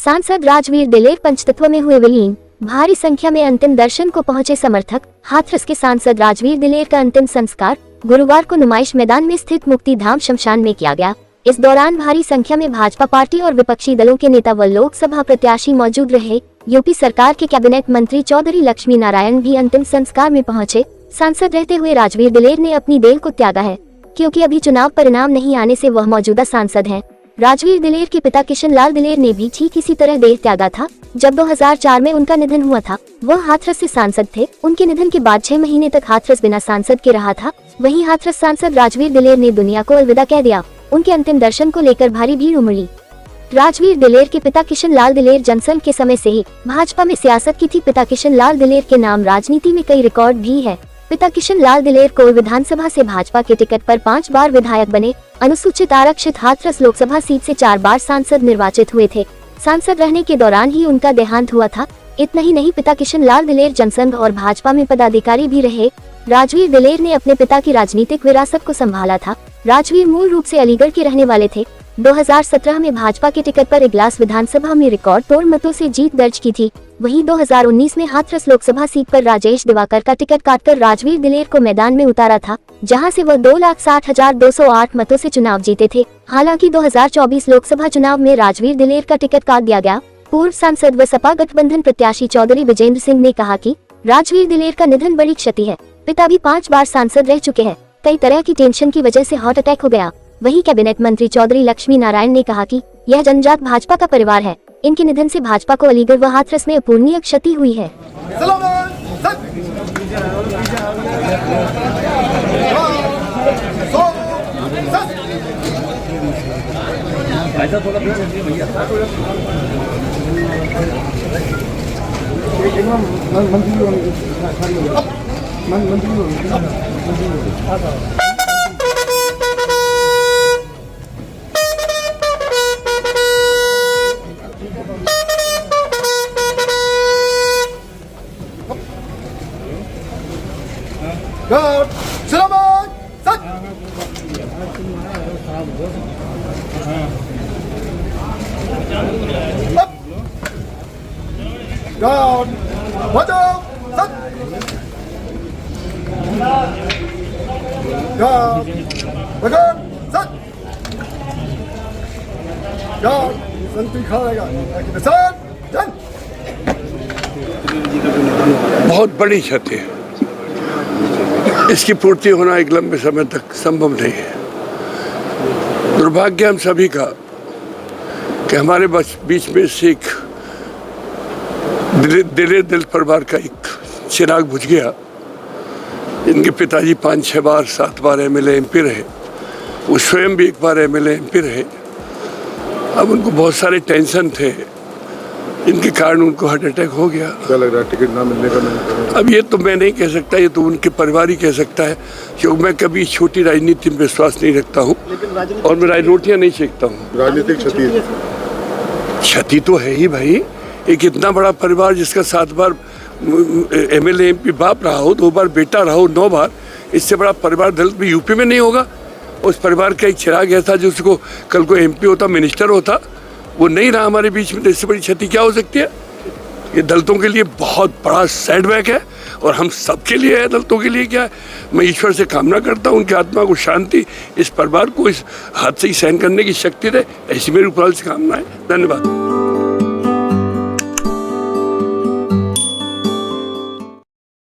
सांसद राजवीर दिलेर पंचतत्व में हुए विलीन। भारी संख्या में अंतिम दर्शन को पहुंचे समर्थक। हाथरस के सांसद राजवीर दिलेर का अंतिम संस्कार गुरुवार को नुमाइश मैदान में स्थित मुक्तिधाम शमशान में किया गया। इस दौरान भारी संख्या में भाजपा पार्टी और विपक्षी दलों के नेता व लोकसभा प्रत्याशी मौजूद रहे। यूपी सरकार के कैबिनेट मंत्री चौधरी लक्ष्मी नारायण भी अंतिम संस्कार में पहुंचे। सांसद रहते हुए राजवीर दिलेर ने अपनी देह को त्यागा है, क्योंकि अभी चुनाव परिणाम नहीं आने से वह मौजूदा सांसद हैं। राजवीर दिलेर के पिता किशन लाल दिलेर ने भी ठीक इसी तरह देह त्यागा था। जब 2004 में उनका निधन हुआ था, वह हाथरस से सांसद थे। उनके निधन के बाद 6 महीने तक हाथरस बिना सांसद के रहा था। वहीं हाथरस सांसद राजवीर दिलेर ने दुनिया को अलविदा कह दिया। उनके अंतिम दर्शन को लेकर भारी भीड़ उमड़ी। राजवीर दिलेर के पिता किशन लाल दिलेर जनसंघ के समय से ही भाजपा में सियासत की थी। पिता किशन लाल दिलेर के नाम राजनीति में कई रिकॉर्ड भी है। पिता किशन लाल दिलेर कोल विधानसभा से भाजपा के टिकट पर 5 बार विधायक बने। अनुसूचित आरक्षित हाथरस लोकसभा सीट से 4 बार सांसद निर्वाचित हुए थे। सांसद रहने के दौरान ही उनका देहांत हुआ था। इतना ही नहीं, पिता किशन लाल दिलेर जनसंघ और भाजपा में पदाधिकारी भी रहे। राजवीर दिलेर ने अपने पिता की राजनीतिक विरासत को संभाला था। राजवीर मूल रूप से अलीगढ़ के रहने वाले थे। 2017 में भाजपा के टिकट पर इगलास विधानसभा में रिकॉर्ड तोड़ मतों से जीत दर्ज की थी। वहीं 2019 में हाथरस लोकसभा सीट पर राजेश दिवाकर का टिकट काटकर राजवीर दिलेर को मैदान में उतारा था, जहां से वह 2,60,208 मतों से चुनाव जीते थे। हालांकि 2024 लोकसभा चुनाव में राजवीर दिलेर का टिकट काट दिया गया। पूर्व सांसद व सपा गठबंधन प्रत्याशी चौधरी विजेंद्र सिंह ने कहा कि राजवीर दिलेर का निधन बड़ी क्षति है। पिता भी 5 बार सांसद रह चुके हैं। कई तरह की टेंशन की वजह से हार्ट अटैक हो गया। वहीं कैबिनेट मंत्री चौधरी लक्ष्मी नारायण ने कहा कि यह जनजात भाजपा का परिवार है। इनके निधन से भाजपा को अलीगढ़ व हाथरस में अपूरणीय क्षति हुई है। बहुत बड़ी क्षति है। इसकी पूर्ति होना एक लंबे समय तक संभव नहीं है। दुर्भाग्य हम सभी का कि हमारे बीच में से एक दिल परिवार का एक चिराग बुझ गया। इनके पिताजी 5-6 बार 7 बार एमएलए एमपी रहे। वो स्वयं भी एक बार एमएलए एमपी रहे। अब उनको बहुत सारे टेंशन थे, इनके कारण उनको हार्ट अटैक हो गया। क्या लग रहा है टिकट ना मिलने का? अब ये तो मैं नहीं कह सकता, ये तो उनके परिवार ही कह सकता है, क्योंकि मैं कभी छोटी राजनीति में विश्वास नहीं रखता हूँ और मैं रोटियाँ नहीं सेकता हूँ। राजनीतिक क्षति तो है ही भाई। एक इतना बड़ा परिवार जिसका 7 बार एमएलए एमपी बाप रहा हो, 2 बार बेटा रहा हो, 9 बार, इससे बड़ा परिवार दलित में यूपी में नहीं होगा। उस परिवार का एक चिराग ऐसा जिसको कल को एमपी होता, मिनिस्टर होता, वो नहीं रहा हमारे बीच में। तो इससे बड़ी क्षति क्या हो सकती है? ये दलितों के लिए बहुत बड़ा सेटबैक है और हम सबके लिए है। दलितों के लिए क्या है? मैं ईश्वर से कामना करता हूँ उनकी आत्मा को शांति, इस परिवार को इस हादसे की सहन करने की शक्ति दे, ऐसी मेरी ऊपर से कामना है। धन्यवाद।